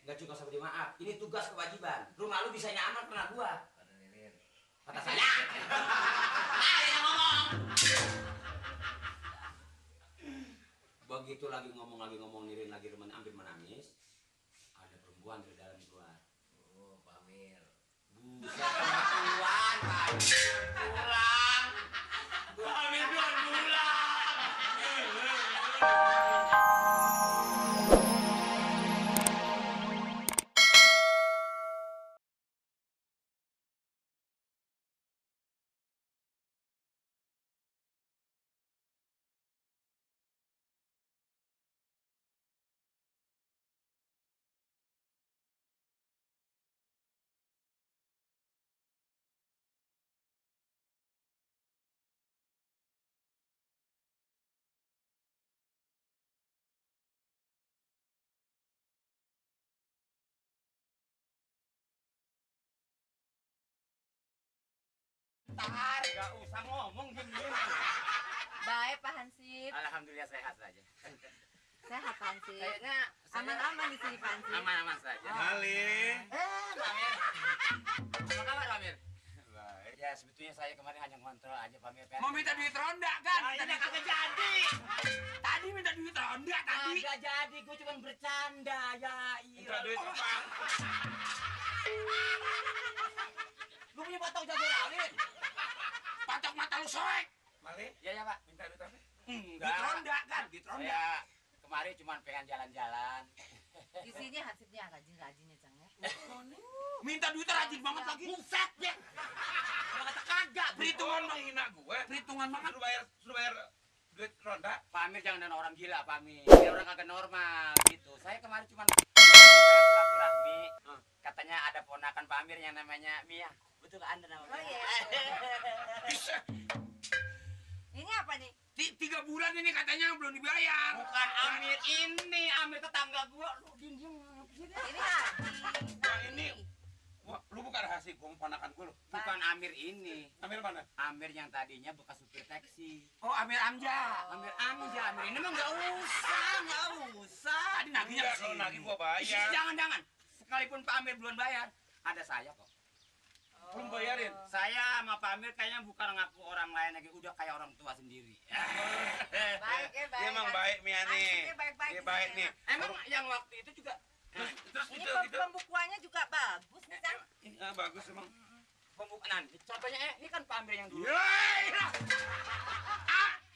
Nggak cukup seperti maaf. Ini tugas kewajiban. Rumah lu bisa nyaman karena gua. Kata saya. Yang ngomong. Begitu lagi ngomong Nirin lagi hampir menangis. Ada perempuan dari dalam keluar. Oh, Pak Amir. Buset perempuan, Pak Amir pulang. Pak Amir belum pulang. Bentar, gak usah ngomong diem-diem. Baik Pak Hansip. Alhamdulillah sehat saja. Sehat Pak Hansip. Kayaknya Aman-aman di sini Pak Hansip. aman-aman saja. Mali. Pak Amir. Apa kabar Pak Amir? Baik. Ya sebetulnya saya kemarin hanya ngontrol aja Pak Amir. Mau minta duit ronda kan? Ya, ini kagak jadi. Tadi minta duit ronda tadi. Kagak jadi, gue cuma bercanda ya. Minta duit apa? Lu punya patok jago rawit? Patok mata lu soek. Mali? Ya Pak. Minta duit apa? Enggak. Duit ronda kan? Duit ronda. Ya kemarin cuma pengen jalan-jalan. Di sini Hansipnya rajin-rajinnya Cang ya. Minta duit rajin banget lagi. Buset ya. Kata kagak. Perhitungan menghina gue. Perhitungan banget. Suruh bayar duit ronda. Pak Amir jangan dan orang gila Pak Amir. Dia orang kagak normal gitu. Saya kemarin cuma pengen silaturahmi. Katanya ada ponakan Pak Amir yang namanya Mia. Betul Anda namanya? Oh iya. Bisa. Ini apa nih? 3 bulan ini katanya belum dibayar. Bukan Amir ini, Amir tetangga gua. Lu diem-diem. Ini Haji. Yang ini. Wah, lu bukan rahasia gue ponakan gue lu. Bukan Amir ini. Amir mana? Amir yang tadinya bekas supir taksi. Oh, Amir Amja. Amir Amir ini mah nggak usah. Tadi nagihnya Enggak, kalau sih. nagih gua bayar. Jangan. Sekalipun Pak Amir belum bayar, ada saya kok. Belum bayarin. Saya sama Pak Amir kayaknya bukan ngaku orang lain lagi, udah kayak orang tua sendiri. Baik ya, baik. Dia emang baik Mia nih. Hansipnya baik-baik. Dia baik nih. Emang yang waktu itu juga Terus Ini gitu. pembukuannya juga bagus nih Cang. Ah, bagus emang. pembukaan. Contohnya ini kan Pak Amir yang dulu. Yeay!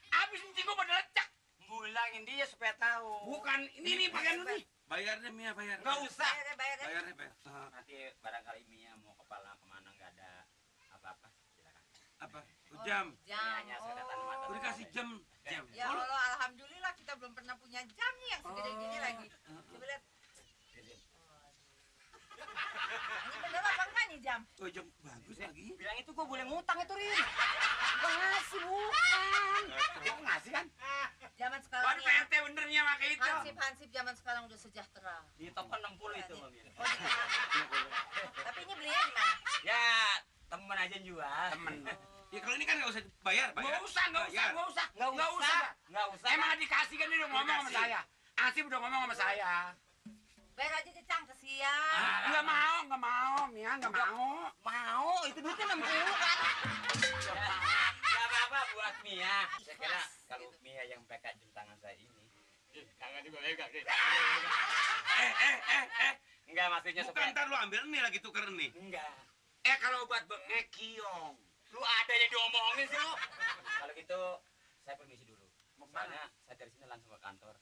Abis ini gua pada lecak. Bulangin dia supaya tahu. Bukan ini pakaian lu nih. Bayarnya Mia bayar. Nggak usah. Bayar ya. Bayarnya bayar. Nanti barangkali Mia mau kepala kemana nggak ada apa-apa. Silakan. Apa? Jam. Jam. Hanya sedotan mata. Udah kasih jam. Jam. Ya Allah, alhamdulillah kita belum pernah punya jam nih yang segede gini lagi. Coba lihat. Ini bener apa enggak nih jam? Oh, jam bagus lagi. Bilang itu gua boleh ngutang itu Rin. Gua ngasih bukan. Gua ngasih kan? Zaman sekarang Waduh, ya. PRT benernya pakai itu. Hansip zaman sekarang udah sejahtera. Di toko 60 itu Bang. Oh, tapi ini belinya di mana? Ya, temen aja yang jual. Temen. Ya kalau ini kan nggak usah bayar. Nggak usah. Nggak usah. Emang dikasih kan dia udah ngomong sama Dikasih. saya. Asif udah ngomong sama saya. Bayar aja di Cang kesian. Nggak mau, Mia nggak mau. Mau, itu duitnya 60 kan. Gak apa-apa buat Mia. Saya kira kalau Mia yang pekat jam tangan saya ini. Tangan juga pekat. Enggak, maksudnya Bukan, supaya. ntar lu ambil nih lagi tuker nih. Enggak. Kalau buat bengek kiong. Lu ada yang diomongin sih lu. Kalau gitu saya permisi dulu. Soalnya saya dari sini langsung ke kantor.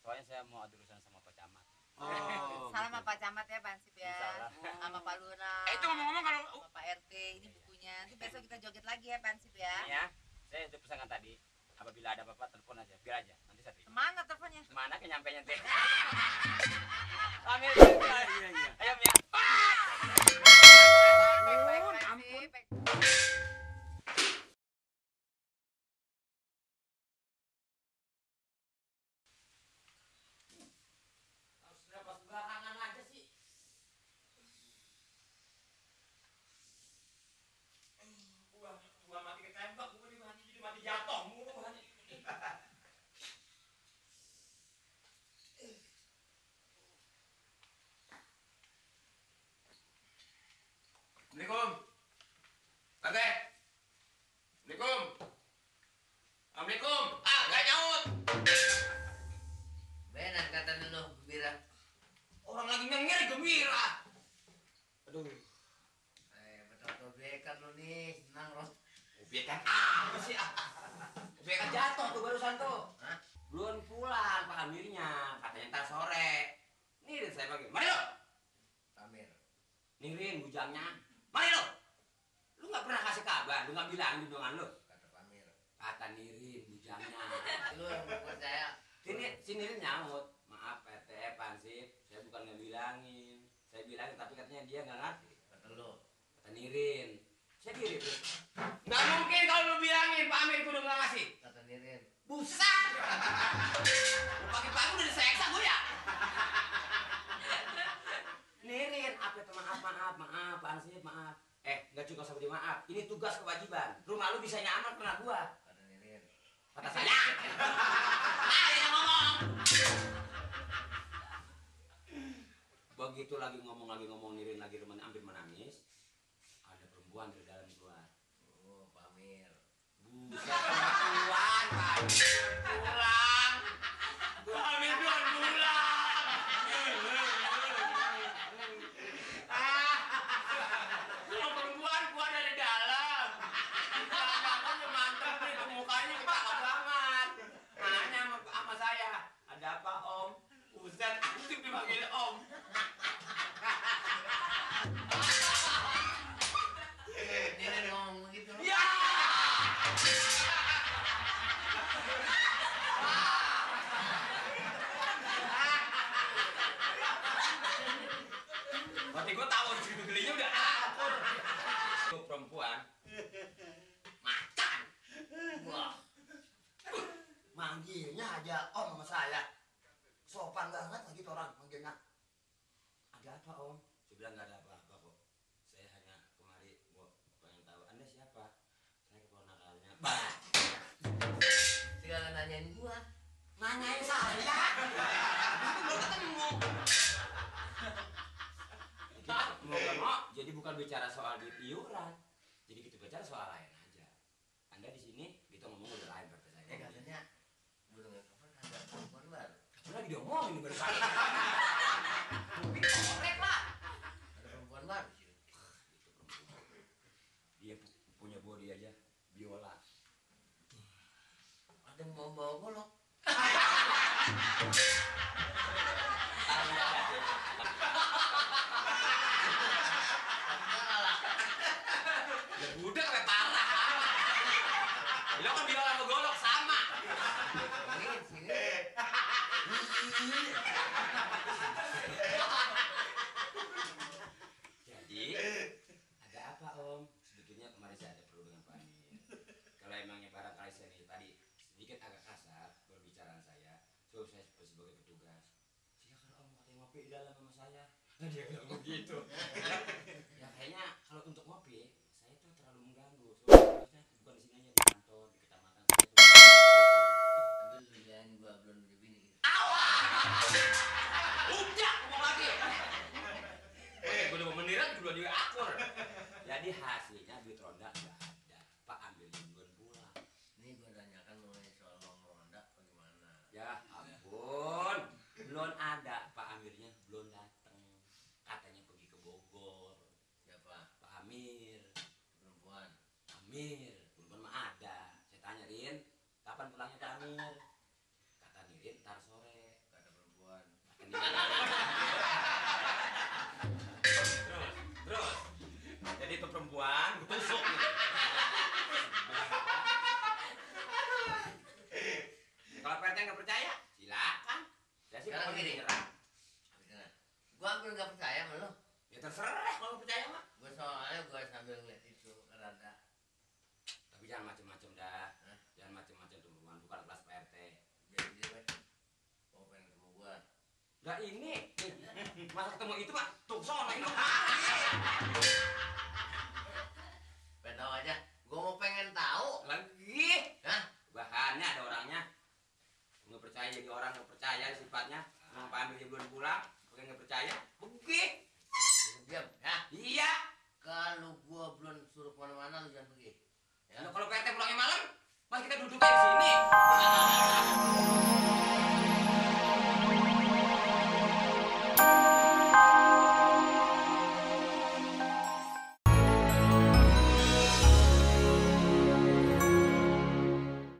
Soalnya saya mau ada urusan sama Pak Camat. Oh. Salam sama Pak Camat ya, Pak Hansip ya. Insyaallah. Sama Pak Lurah. Itu ngomong-ngomong kalau sama Pak RT, ini bukunya. Nanti besok kita joget lagi ya, Pak Hansip ya. Ini ya, saya udah pesankan tadi. Apabila ada apa-apa telepon aja, biar aja. Nanti saya terima. Kemana teleponnya? Kemana ke nyampenya teh? Amir. iya. Ayo Mia. Baik, Pak Hansip. Berapa sembarangan aja sih? Gua mati ketembak, gua jadi mati jatuh mulu. bujangnya. Mari lo. Lu nggak pernah kasih kabar, lu nggak bilang dengan lu. Kata Pamir. Kata Nirin bujangnya. Lu yang percaya. Si Nirin nyaut. Maaf PT Pansip, saya bukan ngebilangin. Saya bilangin tapi katanya dia nggak ngerti. Kata lu. Kata Nirin. Saya diri tuh. Nggak mungkin kalau lu bilangin Pak Amir kudu nggak ngasih. Kata Nirin. Busak. Pagi-pagi udah diseksa gue ya. Nirin, apa itu maaf, Pansip, maaf. Nggak cukup sama dia maaf. Ini tugas kewajiban. Rumah lu bisa nyaman karena gua. Kata Nirin. Kata saya. Yang ngomong. Begitu lagi ngomong Nirin lagi hampir menangis. Ada perempuan dari dalam keluar. Oh, Pamir. Buset perempuan, Pak. Pulang. Pamir belum pulang. Kalau perempuan keluar dari dalam. Tangannya mantap nih, mukanya cakep banget. Nanya sama saya, ada apa Om? Buset, aku dipanggil Om. Nirin ngomong begitu. Ya. Berarti gue tahu di situ gelinya udah akur. Tuh perempuan macan. Wah. Manggilnya aja Om sama saya. Sopan banget lagi tuh orang manggilnya. Ada apa Om? Saya bilang nggak ada apa-apa kok. Saya hanya kemari mau pengen tahu Anda siapa. Saya keponakannya. Bah. Segala nanyain gua. Nanyain saya. Itu belum ketemu. Jadi bukan bicara soal duit iuran. Jadi kita bicara soal lain aja. Anda di sini kita ngomong udah lain berarti saya. Katanya belum kapan ada perempuan baru. Lagi diomongin nih bersama. Korek lah. Ada perempuan baru sih. Dia punya body aja biola. Ada yang bawa golok. Ya budak kayak parah. Lo kan biola sama golok sama. Sini. Jadi ada apa Om? Sebetulnya kemarin saya ada perlu dengan Pak Amir. Kalau emangnya barangkali saya nih tadi sedikit agak kasar berbicaraan saya, so saya sebagai petugas. Silakan Om katanya ngopi di dalam sama saya. Nah, dia bilang begitu. Ya kayaknya kalau untuk ngopi saya tuh terlalu mengganggu. Soalnya bukan di sini aja di kantor, di kecamatan saya. Tapi lu jangan gua belum udah bini. Udah, ngomong lagi. Gue udah mau menirat, gue udah akur. Jadi hasilnya duit ronda nggak ada. Pak ambilnya belum pulang. Ini gua tanyakan mengenai soal uang ronda bagaimana. Ya ampun, belum ada. Pak Amirnya belum datang. Katanya pergi ke Bogor. Siapa? Pak Amir, Perempuan. Amir, belum ada. Saya tanya Rin, kapan pulangnya Pak Amir? Kata Nirin ntar sore. Kata perempuan. Kata Nirin. Terus. Jadi itu perempuan, gue tusuk nih. Kalau Pak RT nggak percaya, silakan. Saya sih Sekarang pokoknya gini. nyerah. Gua hampir nggak percaya sama lu. Ya terserah kalau percaya mah. Gua soalnya gua sambil ngeliat itu rada. Tapi jangan macem-macem dah. Hah? Jangan macem-macem tuh teman, bukan kelas Pak RT. Jadi dia mau pengen ketemu gua. Nah ini, masa ketemu itu mah tuh sono ini. Pengen tahu aja. Gua mau pengen tahu. Lagi. Hah? Bahannya ada orangnya. Nggak percaya jadi orang nggak percaya sifatnya. Mau Pak Amir dia belum pulang.